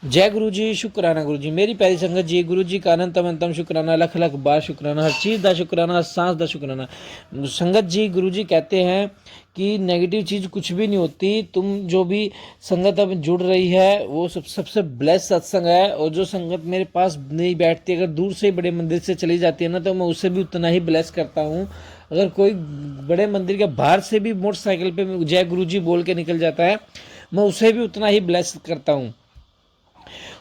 जय गुरु जी, शुक्राना गुरु जी। मेरी प्यारी संगत जी, गुरु जी का अनंतम अनंतम शुक्राना, लख लख बार शुक्राना, हर चीज़ का शुक्राना, हर सांस का शुक्राना। संगत जी, गुरु जी कहते हैं कि नेगेटिव चीज़ कुछ भी नहीं होती। तुम जो भी संगत अब जुड़ रही है वो सबसे ब्लेस सत्संग है। और जो संगत मेरे पास नहीं बैठती, अगर दूर से बड़े मंदिर से चली जाती है ना, तो मैं उससे भी उतना ही ब्लेस करता हूँ। अगर कोई बड़े मंदिर के बाहर से भी मोटरसाइकिल पे जय गुरु जी बोल के निकल जाता है, मैं उसे भी उतना ही ब्लेस करता हूँ।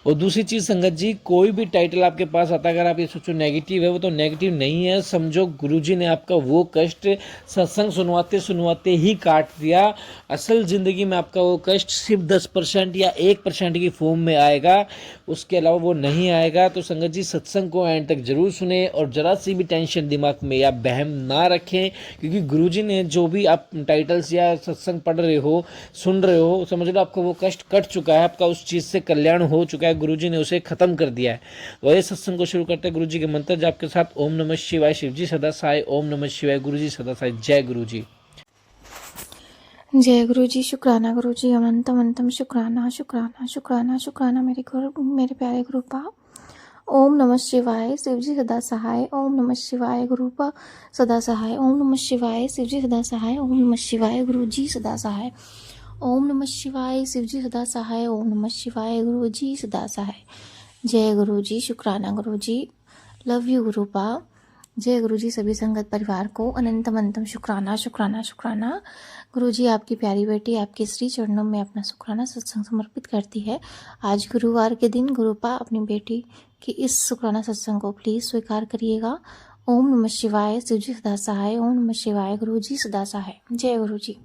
और दूसरी चीज़ संगत जी, कोई भी टाइटल आपके पास आता है, अगर आप ये सोचो नेगेटिव है, वो तो नेगेटिव नहीं है। समझो गुरुजी ने आपका वो कष्ट सत्संग सुनवाते सुनवाते ही काट दिया। असल ज़िंदगी में आपका वो कष्ट सिर्फ 10% या 1% की फॉर्म में आएगा, उसके अलावा वो नहीं आएगा। तो संगत जी, सत्संग को एंड तक जरूर सुने और जरा सी भी टेंशन दिमाग में या बहम ना रखें, क्योंकि गुरुजी ने जो भी आप टाइटल्स या सत्संग पढ़ रहे हो, सुन रहे हो, समझ लो आपका वो कष्ट कट चुका है, आपका उस चीज़ से कल्याण हो चुका है, गुरुजी ने उसे खत्म कर दिया है। वही सत्संग को शुरू करते हैं गुरुजी के मंत्र जाप के साथ। ओम नमः शिवाय, शिवजी सदा सहाय। ओम नमः शिवाय, गुरुजी सदा सहाय। जय गुरुजी। जय गुरु जी, शुक्राना गुरु जी, अनंतम अनंतम शुक्राना शुक्राना शुक्राना शुक्राना मेरे प्यारे गुरु पा। ओम नमः शिवाय, शिवजी सदा सहाय। ओम नमः शिवाय, गुरु पा सदा सहाय। ओम नमः शिवाय, शिवजी सदा सहाय। ओम नमः शिवाय, गुरु जी सदा सहाय। ओम नमः शिवाय, शिवजी सदा सहाय। ओम नमः शिवाय, गुरु जी सदा सहाय। जय गुरु जी, शुक्राना गुरु जी, लव यू गुरु पा। जय गुरु जी, सभी संगत परिवार को अनंतम अनंतम शुक्राना शुक्राना शुक्राना। गुरु जी, आपकी प्यारी बेटी आपके श्री चरणों में अपना शुक्राना सत्संग समर्पित करती है। आज गुरुवार के दिन गुरुपा अपनी बेटी की इस शुक्राना सत्संग को प्लीज़ स्वीकार करिएगा। ओम नमः शिवाय, शिवजी सदा सहाय। ओम नमः शिवाय, गुरु जी सदा सहाय। जय गुरु जी।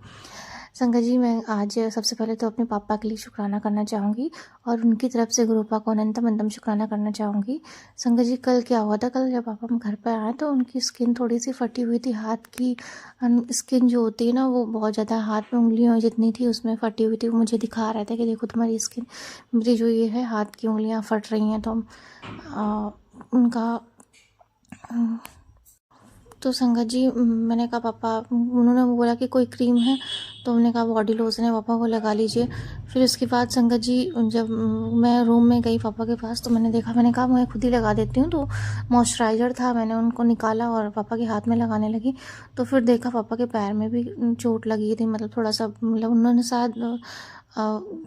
संगत जी, मैं आज सबसे पहले तो अपने पापा के लिए शुक्राना करना चाहूँगी और उनकी तरफ से गुरुपा को अनंतम अनंतम शुक्राना करना चाहूँगी। संगत जी, कल क्या हुआ था, कल जब पापा हम घर पर आए तो उनकी स्किन थोड़ी सी फटी हुई थी। हाथ की स्किन जो होती है ना, वो बहुत ज़्यादा हाथ में उंगलियाँ जितनी थी उसमें फटी हुई थी। वो मुझे दिखा रहे थे कि देखो तुम्हारी स्किन, मेरी जो ये है हाथ की उंगलियाँ फट रही हैं। तो उनका तो संगत जी, मैंने कहा पापा, उन्होंने बोला कि कोई क्रीम है, तो हमने कहा बॉडी लोशन है पापा, वो लगा लीजिए। फिर उसके बाद संगत जी, जब मैं रूम में गई पापा के पास तो मैंने कहा मैं खुद ही लगा देती हूँ। तो मॉइस्चराइज़र था, मैंने उनको निकाला और पापा के हाथ में लगाने लगी। तो फिर देखा पापा के पैर में भी चोट लगी थी, मतलब थोड़ा सा, मतलब उन्होंने शायद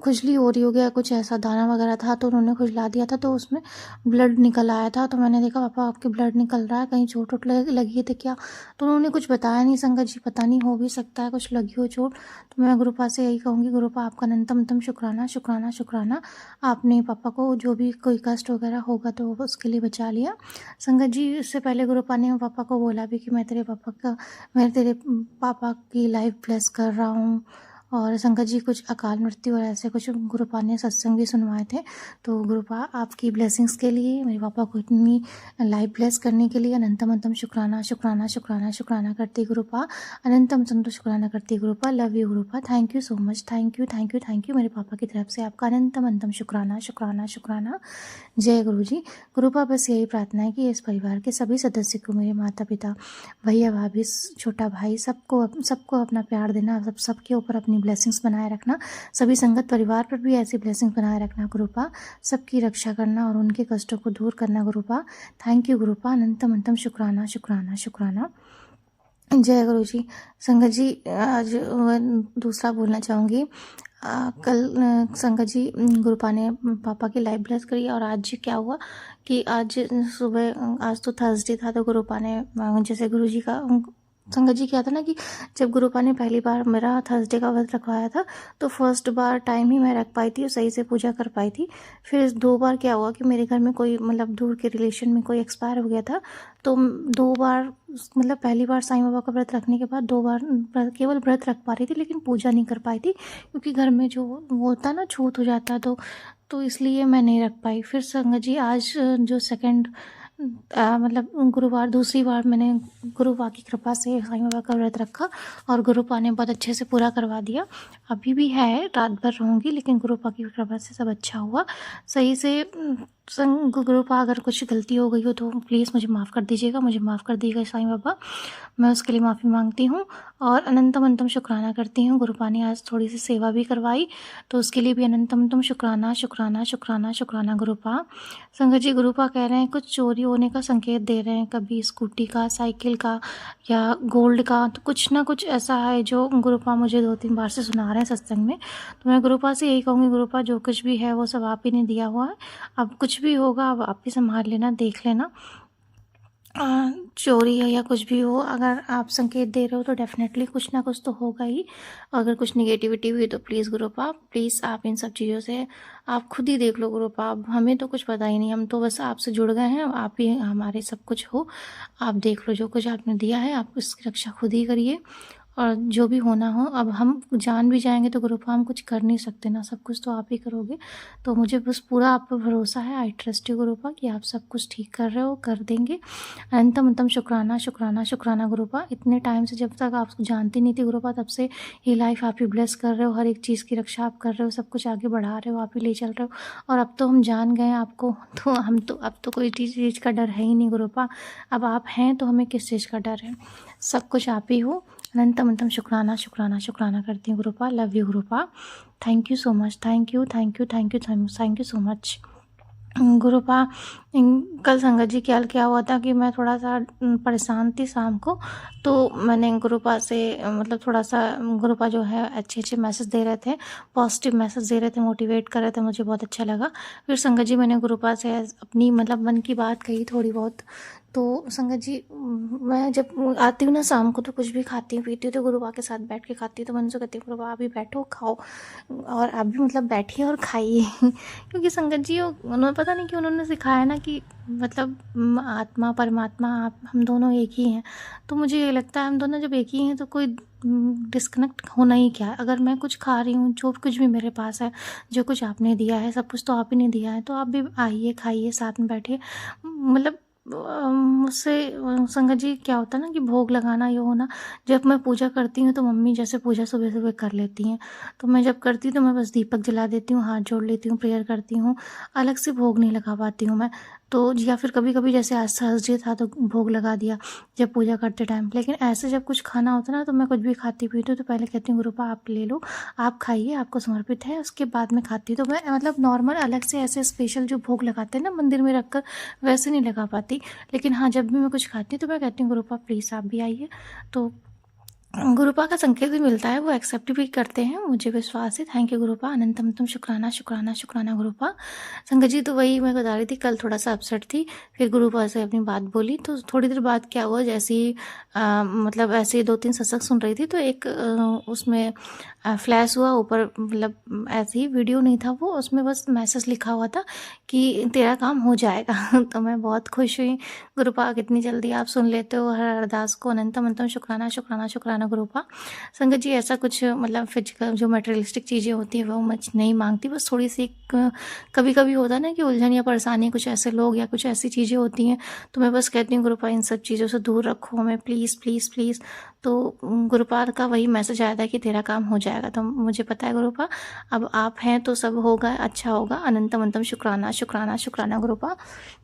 खुजली हो रही हो गया, कुछ ऐसा दाना वगैरह था तो उन्होंने खुजला दिया था, तो उसमें ब्लड निकल आया था। तो मैंने देखा पापा आपके ब्लड निकल रहा है, कहीं चोट वोट लगी थी क्या? तो उन्होंने कुछ बताया नहीं संगत जी, पता नहीं, हो भी सकता है कुछ लगी हो चोट। तो मैं गुरुपा से यही कहूँगी, गुरुपा आपका अनंतम अनंतम शुक्राना शुक्राना शुक्राना। आपने पापा को जो भी कोई कष्ट वगैरह होगा तो उसके लिए बचा लिया। संगत जी, इससे पहले गुरुपा ने पापा को बोला भी कि मैं तेरे पापा की लाइफ ब्लेस कर रहा हूँ। और संगत जी, कुछ अकाल मृत्यु और ऐसे कुछ गुरुपा ने सत्संग भी सुनवाए थे। तो गुरुपा आपकी ब्लेसिंग्स के लिए, मेरे पापा को इतनी लाइफ ब्लेस करने के लिए अनंतम अनंतम शुक्राना शुक्राना शुक्राना शुक्राना करती गुरुपा। अनंतम संतो शुक्राना करती गुरुपा। लव यू गुरुपा, thank you so much, thank you thank you thank you. मेरे पापा की तरफ से आपका अनंतम अनंतम शुक्राना शुक्राना शुक्राना। जय गुरु जी। गुरुपा, बस यही प्रार्थना है कि इस परिवार के सभी सदस्य को, मेरे माता पिता, भैया भाभी, छोटा भाई, सबको अपना प्यार देना, सबके ऊपर अपनी ब्लेसिंग्स बनाए रखना। सभी संगत परिवार पर भी ऐसी ब्लेसिंग्स बनाए रखना गुरुपा। सबकी रक्षा करना और उनके कष्टों को दूर करना गुरुपा। थैंक यू गुरुपा, अनंतम अनंतम शुक्राना शुक्राना शुक्राना। जय गुरु जी। संगत जी, आज दूसरा बोलना चाहूँगी। कल संगत जी, गुरुपा ने पापा की लाइफ ब्लेस करी और आज जी क्या हुआ कि आज सुबह, आज तो थर्सडे था, तो गुरुपा ने जैसे गुरु जी का, संगत जी क्या था ना कि जब गुरुपा ने पहली बार मेरा थर्सडे का व्रत रखवाया था तो फर्स्ट बार टाइम ही मैं रख पाई थी और सही से पूजा कर पाई थी। फिर 2 बार क्या हुआ कि मेरे घर में कोई, मतलब दूर के रिलेशन में कोई एक्सपायर हो गया था। तो 2 बार, मतलब पहली बार साईं बाबा का व्रत रखने के बाद 2 बार केवल व्रत रख पा रही थी, लेकिन पूजा नहीं कर पाई थी, क्योंकि घर में जो वो होता ना, छूत हो जाता, तो इसलिए मैं नहीं रख पाई। फिर संगत जी, आज जो सेकंड, मतलब गुरुवार, दूसरी बार मैंने गुरुपा की कृपा से साईं बाबा का व्रत रखा और गुरुपा ने बहुत अच्छे से पूरा करवा दिया। अभी भी है, रात भर रहूँगी, लेकिन गुरुपा की कृपा से सब अच्छा हुआ, सही से गुरुपा अगर कुछ गलती हो गई हो तो प्लीज़ मुझे माफ़ कर दीजिएगा, मुझे माफ़ कर दीजिएगा साईं बाबा, मैं उसके लिए माफ़ी मांगती हूँ और अनंतम अनंतम शुक्राना करती हूँ। गुरुपा ने आज थोड़ी सी सेवा भी करवाई तो उसके लिए भी अनंतम अनंतम शुक्राना शुक्राना शुक्राना शुक्राना गुरुपा। संगत जी, गुरुपा कह रहे हैं कुछ चोरी होने का संकेत दे रहे हैं, कभी स्कूटी का, साइकिल का या गोल्ड का, तो कुछ ना कुछ ऐसा है जो गुरुपा मुझे 2-3 बार से सुना रहे हैं सत्संग में। तो मैं गुरुपा से यही कहूँगी, गुरुपा जो कुछ भी है वो सब आप ही ने दिया हुआ है, अब कुछ भी होगा अब आप ही संभाल लेना, देख लेना। चोरी है या कुछ भी हो, अगर आप संकेत दे रहे हो तो डेफिनेटली कुछ ना कुछ तो होगा ही। अगर कुछ निगेटिविटी हुई तो प्लीज़ गुरुपा, प्लीज़ आप इन सब चीज़ों से आप खुद ही देख लो गुरुपा। अब हमें तो कुछ पता ही नहीं, हम तो बस आपसे जुड़ गए हैं, आप ही हमारे सब कुछ हो। आप देख लो जो कुछ आपने दिया है, आप उसकी रक्षा खुद ही करिए और जो भी होना हो। अब हम जान भी जाएंगे तो गुरुपा हम कुछ कर नहीं सकते ना, सब कुछ तो आप ही करोगे। तो मुझे बस पूरा आप पर भरोसा है, आई ट्रस्ट यू गुरुपा कि आप सब कुछ ठीक कर रहे हो, कर देंगे। अनंतम अनंतम शुक्राना शुक्राना शुक्राना गुरुपा। इतने टाइम से जब तक आपको जानती नहीं थी गुरुपा, तब से ये लाइफ आप ही ब्लेस कर रहे हो, हर एक चीज़ की रक्षा आप कर रहे हो, सब कुछ आगे बढ़ा रहे हो, आप ही ले चल रहे हो। और अब तो हम जान गए आपको, तो हम तो अब तो कोई चीज़ का डर है ही नहीं गुरुपा। अब आप हैं तो हमें किस चीज़ का डर है, सब कुछ आप ही हो। अनंतम अनंतम शुक्राना शुक्राना शुक्राना करती हूँ गुरुपा। लव यू गुरुपा, thank you so much, thank you thank you thank you thank you so much गुरुपा। कल संगत जी क्या हुआ था कि मैं थोड़ा सा परेशान थी शाम को, तो मैंने गुरुपा से मतलब थोड़ा सा, गुरुपा जो है अच्छे अच्छे मैसेज दे रहे थे, पॉजिटिव मैसेज दे रहे थे, मोटिवेट कर रहे थे, मुझे बहुत अच्छा लगा। फिर संगत जी मैंने गुरुपा से अपनी मतलब मन की बात कही थोड़ी बहुत। तो संगत जी मैं जब आती हूँ ना शाम को तो कुछ भी खाती हूँ पीती हूँ तो गुरुपा के साथ बैठ के खाती हूँ। तो मैं उनसे कहती हूँ गुरुपा आप भी बैठो खाओ, और आप भी मतलब बैठिए और खाइए क्योंकि संगत जी उन्होंने पता नहीं कि उन्होंने सिखाया ना कि मतलब आत्मा परमात्मा आप हम दोनों एक ही हैं। तो मुझे ये लगता है हम दोनों जब एक ही हैं तो कोई डिस्कनेक्ट होना ही क्या है। अगर मैं कुछ खा रही हूँ, जो कुछ भी मेरे पास है, जो कुछ आपने दिया है, सब कुछ तो आप ही ने दिया है, तो आप भी आइए खाइए साथ में बैठिए। मतलब मुझसे संगत जी क्या होता है ना कि भोग लगाना ये होना, जब मैं पूजा करती हूँ तो मम्मी जैसे पूजा सुबह सुबह कर लेती हैं, तो मैं जब करती हूँ तो मैं बस दीपक जला देती हूँ, हाथ जोड़ लेती हूँ, प्रेयर करती हूँ, अलग से भोग नहीं लगा पाती हूँ मैं। तो या फिर कभी कभी जैसे आज थर्सडे था तो भोग लगा दिया जब पूजा करते टाइम। लेकिन ऐसे जब कुछ खाना होता है ना तो मैं कुछ भी खाती पीती हूँ तो पहले कहती हूँ गुरुपा आप ले लो, आप खाइए, आपको समर्पित है, उसके बाद में खाती हूँ। तो मैं मतलब नॉर्मल अलग से ऐसे स्पेशल जो भोग लगाते हैं ना मंदिर में रखकर, वैसे नहीं लगा पाती। लेकिन हाँ, जब भी मैं कुछ खाती हूँ तो मैं कहती हूँ गुरुपा प्लीज़ आप भी आइए। तो गुरुपा का संकेत भी मिलता है, वो एक्सेप्ट भी करते हैं, मुझे विश्वास है। थैंक यू गुरुपा, अनंतम तुम शुक्राना शुक्राना शुक्राना गुरुपा। संगत जी तो वही मैं बता रही थी, कल थोड़ा सा अपसेट थी, फिर गुरुपा से अपनी बात बोली तो थोड़ी देर बाद क्या हुआ, जैसे ही मतलब ऐसे ही 2-3 सत्संग सुन रही थी तो एक उसमें फ्लैश हुआ ऊपर, मतलब ऐसे ही वीडियो नहीं था वो, उसमें बस मैसेज लिखा हुआ था कि तेरा काम हो जाएगा तो मैं बहुत खुश हुई। गुरुपा कितनी जल्दी आप सुन लेते हो हर अरदास को। अनंतम अनंतम शुक्राना शुक्राना शुक्राना गुरुपा। संगत जी ऐसा कुछ मतलब फिजिकल जो मटेरियलिस्टिक चीज़ें होती हैं वो मैं नहीं मांगती, बस थोड़ी सी कभी कभी होता है ना कि उलझन या परेशानी, कुछ ऐसे लोग या कुछ ऐसी चीज़ें होती हैं, तो मैं बस कहती हूँ गुरुपा इन सब चीज़ों से दूर रखो हमें प्लीज़ प्लीज़ प्लीज़। तो गुरुपा का वही मैसेज आया था कि तेरा काम हो जाएगा, तो मुझे पता है गुरुपा अब आप हैं तो सब होगा, अच्छा होगा। अनंतम अनंतम शुक्राना शुक्राना शुक्राना गुरुपा।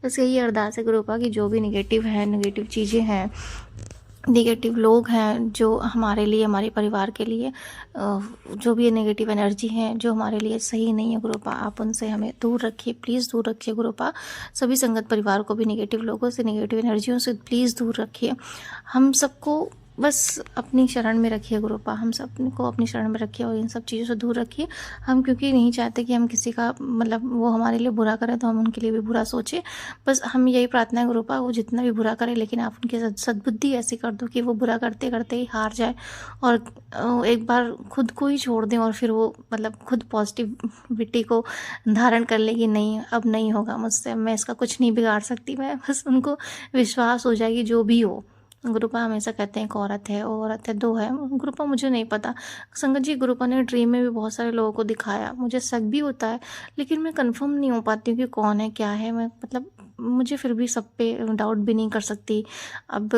बस यही अरदास है गुरुपा की जो भी निगेटिव है, निगेटिव चीज़ें हैं, नेगेटिव लोग हैं जो हमारे लिए, हमारे परिवार के लिए जो भी नेगेटिव एनर्जी है जो हमारे लिए सही नहीं है गुरुपा, आप उनसे हमें दूर रखिए, प्लीज़ दूर रखिए गुरुपा। सभी संगत परिवार को भी नेगेटिव लोगों से, नेगेटिव एनर्जियों से प्लीज़ दूर रखिए। हम सबको बस अपनी शरण में रखिए गुरुपा, हम सब को अपनी शरण में रखिए और इन सब चीज़ों से दूर रखिए। हम क्योंकि नहीं चाहते कि हम किसी का मतलब वो हमारे लिए बुरा करें तो हम उनके लिए भी बुरा सोचें। बस हम यही प्रार्थना है गुरुपा वो जितना भी बुरा करे लेकिन आप उनकी सद्बुद्धि ऐसी कर दो कि वो बुरा करते करते ही हार जाए और एक बार खुद को ही छोड़ दें और फिर वो मतलब खुद पॉजिटिविटी को धारण कर ले कि नहीं अब नहीं होगा मुझसे, मैं इसका कुछ नहीं बिगाड़ सकती। मैं बस उनको विश्वास हो जाएगी जो भी हो। गुरुपा हमेशा कहते हैं एक औरत है, वो औरत है, 2 है। गुरुपा मुझे नहीं पता संगत जी, गुरुपा ने ड्रीम में भी बहुत सारे लोगों को दिखाया, मुझे शक भी होता है लेकिन मैं कंफर्म नहीं हो पाती हूँ कि कौन है क्या है। मैं मतलब मुझे फिर भी सब पे डाउट भी नहीं कर सकती। अब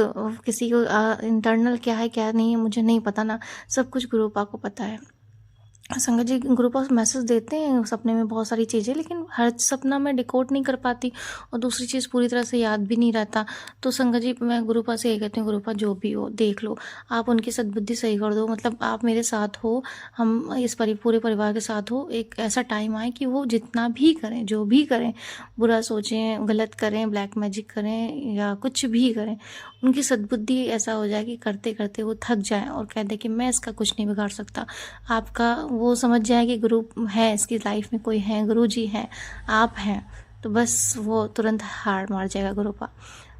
किसी को इंटरनल क्या है क्या नहीं है मुझे नहीं पता ना, सब कुछ गुरुपा को पता है। संगत जी ग्रुप ऑफ मैसेज देते हैं सपने में बहुत सारी चीज़ें, लेकिन हर सपना मैं डिकोड नहीं कर पाती और दूसरी चीज़ पूरी तरह से याद भी नहीं रहता। तो संगत जी मैं गुरुपा से यही कहती हूँ, गुरुपा जो भी हो देख लो, आप उनकी सद्बुद्धि सही कर दो, मतलब आप मेरे साथ हो, हम इस पूरे परिवार के साथ हो, एक ऐसा टाइम आए कि वो जितना भी करें, जो भी करें, बुरा सोचें, गलत करें, ब्लैक मैजिक करें या कुछ भी करें, उनकी सद्बुद्धि ऐसा हो जाए कि करते करते वो थक जाए और कह दे कि मैं इसका कुछ नहीं बिगाड़ सकता। आपका वो समझ जाए कि गुरु है, इसकी लाइफ में कोई है, गुरु जी हैं, आप हैं, तो बस वो तुरंत हार मार जाएगा गुरुपा।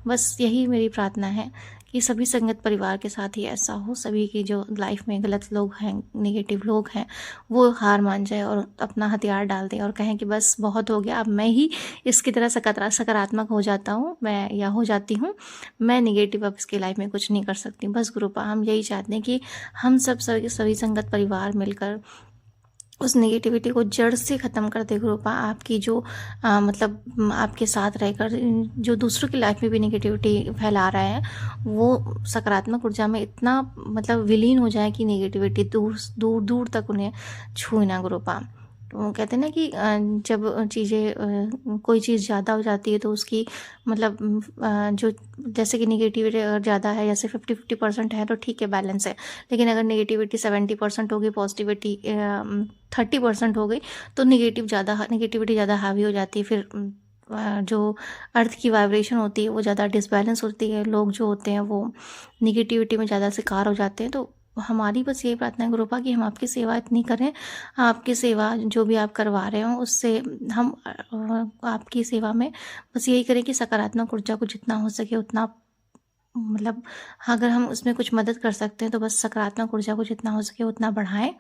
बस यही मेरी प्रार्थना है कि सभी संगत परिवार के साथ ही ऐसा हो, सभी की जो लाइफ में गलत लोग हैं, नेगेटिव लोग हैं, वो हार मान जाए और अपना हथियार डाल दें और कहें कि बस बहुत हो गया, अब मैं ही इसकी तरह सकारात्मक हो जाता हूँ मैं या हो जाती हूँ, मैं नेगेटिव अब इसकी लाइफ में कुछ नहीं कर सकती। बस गुरुपा हम यही चाहते हैं कि हम सभी संगत परिवार मिलकर उस नेगेटिविटी को जड़ से ख़त्म कर दे गुरुपा। आपकी जो मतलब आपके साथ रहकर जो दूसरों की लाइफ में भी नेगेटिविटी फैला रहा है, वो सकारात्मक ऊर्जा में इतना मतलब विलीन हो जाए कि नेगेटिविटी दूर दूर दूर तक उन्हें छूए ना गुरुपा। तो कहते हैं ना कि जब चीज़ें कोई चीज़ ज़्यादा हो जाती है तो उसकी मतलब जो जैसे कि नेगेटिविटी अगर ज़्यादा है, जैसे 50-50% है तो ठीक है, बैलेंस है, लेकिन अगर नेगेटिविटी 70% हो गई, पॉजिटिविटी 30% हो गई, तो नेगेटिविटी ज़्यादा हावी हो जाती है। फिर जो अर्थ की वाइब्रेशन होती है वो ज़्यादा डिसबैलेंस होती है, लोग जो होते हैं वो नेगेटिविटी में ज़्यादा शिकार हो जाते हैं। तो हमारी बस यही प्रार्थना है गुरुपा कि हम आपकी सेवा इतनी करें, आपकी सेवा जो भी आप करवा रहे हो उससे हम आपकी सेवा में बस यही करें कि सकारात्मक ऊर्जा को जितना हो सके उतना मतलब अगर हम उसमें कुछ मदद कर सकते हैं तो बस सकारात्मक ऊर्जा को जितना हो सके उतना बढ़ाएं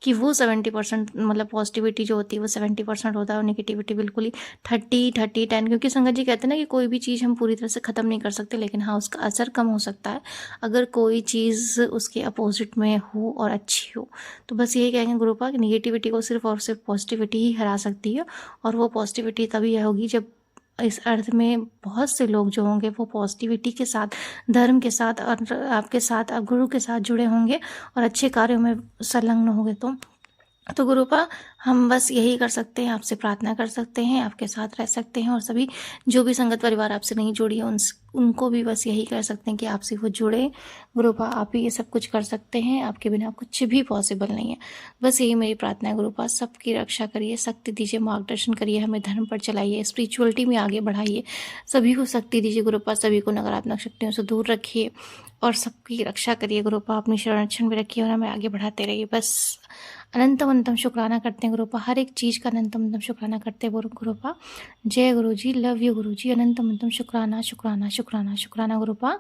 कि वो 70% मतलब पॉजिटिविटी जो होती है वो 70% होता है और नेगेटिविटी बिल्कुल ही 30-30-10, क्योंकि संगत जी कहते हैं ना कि कोई भी चीज़ हम पूरी तरह से ख़त्म नहीं कर सकते, लेकिन हाँ उसका असर कम हो सकता है अगर कोई चीज़ उसके अपोजिट में हो और अच्छी हो। तो बस यही कहेंगे गुरुपा कि नेगेटिविटी को सिर्फ और सिर्फ पॉजिटिविटी ही हरा सकती है, और वो पॉजिटिविटी तभी होगी जब इस अर्थ में बहुत से लोग जो होंगे वो पॉजिटिविटी के साथ, धर्म के साथ और आपके साथ, आप गुरु के साथ जुड़े होंगे और अच्छे कार्यों में संलग्न होंगे। तो गुरुपा हम बस यही कर सकते हैं, आपसे प्रार्थना कर सकते हैं, आपके साथ रह सकते हैं, और सभी जो भी संगत परिवार आपसे नहीं जुड़ी है उनको भी बस यही कर सकते हैं कि आपसे वो जुड़े। गुरुपा आप ही ये सब कुछ कर सकते हैं, आपके बिना कुछ भी पॉसिबल नहीं है। बस यही मेरी प्रार्थना है गुरुपा, सबकी रक्षा करिए, शक्ति दीजिए, मार्गदर्शन करिए, हमें धर्म पर चलाइए, स्पिरिचुअलिटी में आगे बढ़ाइए, सभी को शक्ति दीजिए गुरुपा, सभी को नकारात्मक शक्तियों से दूर रखिए और सबकी रक्षा करिए गुरुपा, अपनी शरण में रखिए और हमें आगे बढ़ाते रहिए। बस अनंतम शुक्राना करते हैं गुरुपा, हर एक चीज़ का अनंतम शुक्राना करते हैं गुरुपा। जय गुरु जी, लव यू गुरु जी, अनंतम शुक्राना शुक्राना शुक्राना शुक्राना गुरुपा।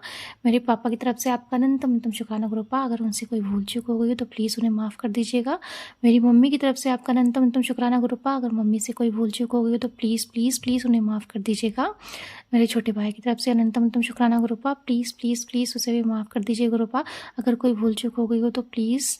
मेरे पापा की तरफ से आपका अनंतम शुक्राना गुरुपा, अगर उनसे कोई भूल चूक हो गई हो तो प्लीज़ उन्हें माफ़ कर दीजिएगा। मेरी मम्मी की तरफ से आपका अनंतम शुक्राना गुरुपा, अगर मम्मी से कोई भूल चूक हो गई हो तो प्लीज़ प्लीज़ प्लीज़ उन्हें माफ़ कर दीजिएगा। मेरे छोटे भाई की तरफ से अनंतम शुक्राना गुरुपा, प्लीज़ प्लीज़ प्लीज़ उसे भी माफ़ कर दीजिए गुरुपा, अगर कोई भूल चूक हो गई हो तो प्लीज़।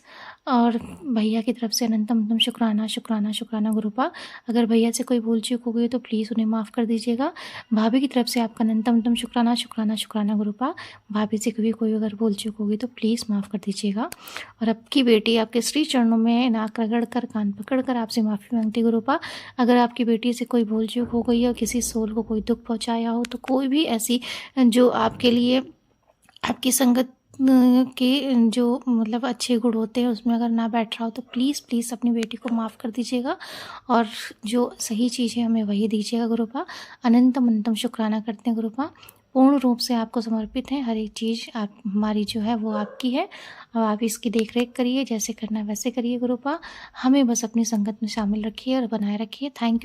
और भैया की तरफ से अनंतम शुक्राना शुक्राना शुक्राना गुरुपा, अगर भैया से कोई भूल चूक हो गई हो तो प्लीज़ उन्हें माफ़ कर दीजिएगा। भाभी की तरफ से आपका अनंतम शुक्राना शुक्राना शुक्राना गुरुपा, भाभी से कभी कोई अगर भूल चूक होगी तो प्लीज़ माफ़ कर दीजिएगा। और आपकी बेटी आपके श्री चरणों में नाक रगड़ कर, कान पकड़ कर आपसे माफ़ी मांगती गुरुपा, अगर आपकी बेटी से कोई भूल चूक हो गई है, किसी सोल को कोई दुख पहुँचाया हो, तो कोई भी ऐसी जो आपके लिए आपकी संगत के जो मतलब अच्छे गुण होते हैं उसमें अगर ना बैठ रहा हो तो प्लीज़ प्लीज़ अपनी बेटी को माफ़ कर दीजिएगा और जो सही चीज़ है हमें वही दीजिएगा गुरुपा। अनंतम शुक्राना करते हैं गुरुपा, पूर्ण रूप से आपको समर्पित है, हर एक चीज़ आप हमारी जो है वो आपकी है। अब आप इसकी देख रेख करिए, जैसे करना है वैसे करिए गुरुपा, हमें बस अपनी संगत में शामिल रखिए और बनाए रखिए। थैंक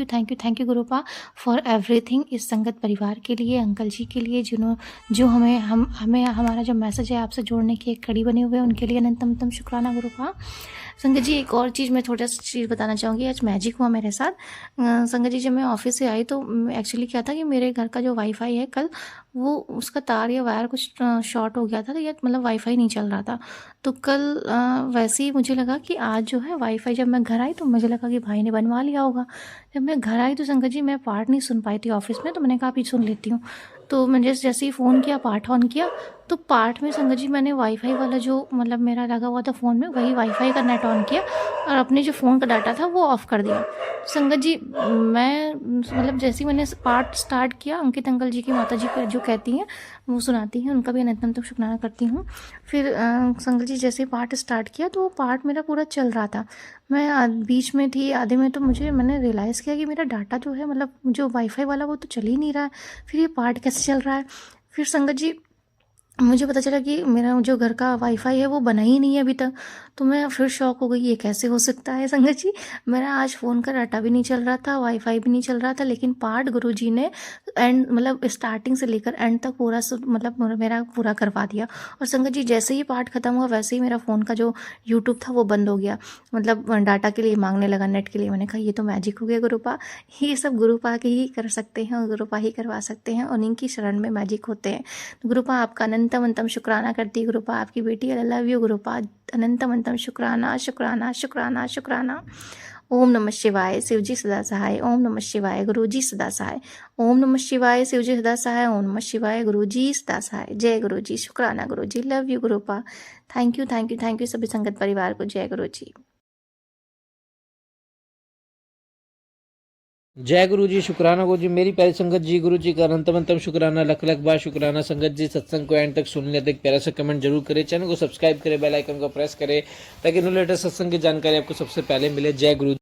यू गुरुपा फॉर एवरीथिंग, इस संगत परिवार के लिए, अंकल जी के लिए जो हमें हमारा जो मैसेज है आपसे जोड़ने की एक कड़ी बने हुए हैं, उनके लिए अनंतम शुक्राना गुरुपा। संगत जी एक और चीज़ मैं छोटा सा चीज़ बताना चाहूँगी, आज मैजिक हुआ मेरे साथ। संगत जी जब मैं ऑफिस से आई तो एक्चुअली क्या था कि मेरे घर का जो वाईफाई है कल वो उसका तार या वायर कुछ शॉर्ट हो गया था, तो या मतलब वाईफाई नहीं चल रहा था। तो कल वैसे ही मुझे लगा कि आज जो है वाईफाई, जब मैं घर आई तो मुझे लगा कि भाई ने बनवा लिया होगा। जब मैं घर आई तो संगत जी मैं पार्ट नहीं सुन पाई थी ऑफिस में, तो मैंने कहा अभी सुन लेती हूँ। तो मैंने जैसे ही फ़ोन किया, पाठ ऑन किया, तो पाठ में संगत जी मैंने वाईफ़ाई वाला जो मतलब मेरा लगा हुआ था फ़ोन में, वही वाईफ़ाई का नेट ऑन किया और अपने जो फ़ोन का डाटा था वो ऑफ़ कर दिया। संगत जी मैं मतलब जैसे ही मैंने पाठ स्टार्ट किया, अंकित अंकल जी की माता जी को जो कहती हैं वो सुनाती हैं, उनका भी अनंतम शुक्राना करती हूँ। फिर संगत जी जैसे ही पाठ स्टार्ट किया तो वो पाठ मेरा पूरा चल रहा था। मैं बीच में थी, आधे में, तो मैंने रियलाइज़ किया कि मेरा डाटा जो है मतलब जो वाईफ़ाई वाला वो तो चल ही नहीं रहा है, फिर ये पाठ कैसे चल रहा है? फिर संगत जी मुझे पता चला कि मेरा जो घर का वाईफ़ाई है वो बना ही नहीं है अभी तक। तो मैं फिर शॉक हो गई, ये कैसे हो सकता है संगत जी? मेरा आज फ़ोन का डाटा भी नहीं चल रहा था, वाईफ़ाई भी नहीं चल रहा था, लेकिन पाठ गुरुजी ने एंड मतलब स्टार्टिंग से लेकर एंड तक पूरा मतलब मेरा पूरा करवा दिया। और संगत जी जैसे ही पाठ खत्म हुआ वैसे ही मेरा फ़ोन का जो यूट्यूब था वो बंद हो गया। मतलब डाटा के लिए माँगने लगा, नेट के लिए। मैंने कहा ये तो मैजिक हो गया गुरुपा, ये सब गुरुपा के ही कर सकते हैं और गुरुपा ही करवा सकते हैं, उन्हीं की शरण में मैजिक होते हैं। गुरुपा आपका अनंतम अनंतम शुक्राना करती है। गुरुपा आपकी बेटी, आई लव यू गुरुपा, अनंतम अनंतम शुक्राना शुक्राना शुक्राना शुक्राना। ओम नमः शिवाय, शिवजी सदा सहाय। ओम नमः शिवाय, गुरुजी सदा सहाय। ओम नमः शिवाय, शिवजी सदा सहाय। ओम नमः शिवाय, गुरुजी सदा सहाय। जय गुरुजी, शुक्राना गुरुजी, लव यू गुरुपा। Thank you thank you thank you सभी संगत परिवार को। जय गुरुजी। जय गुरु जी, शुक्राना गुरु जी, मेरी प्यारी संगत जी, गुरु जी का अनंतम अनंतम शुक्राना, लख लख बार शुक्राना। संगत जी सत्संग को एंड तक सुन लेते, एक प्यारा सा कमेंट जरूर करें, चैनल को सब्सक्राइब करें, बेल आइकन को प्रेस करें ताकि नो लेटेस्ट सत्संग की जानकारी आपको सबसे पहले मिले। जय गुरु।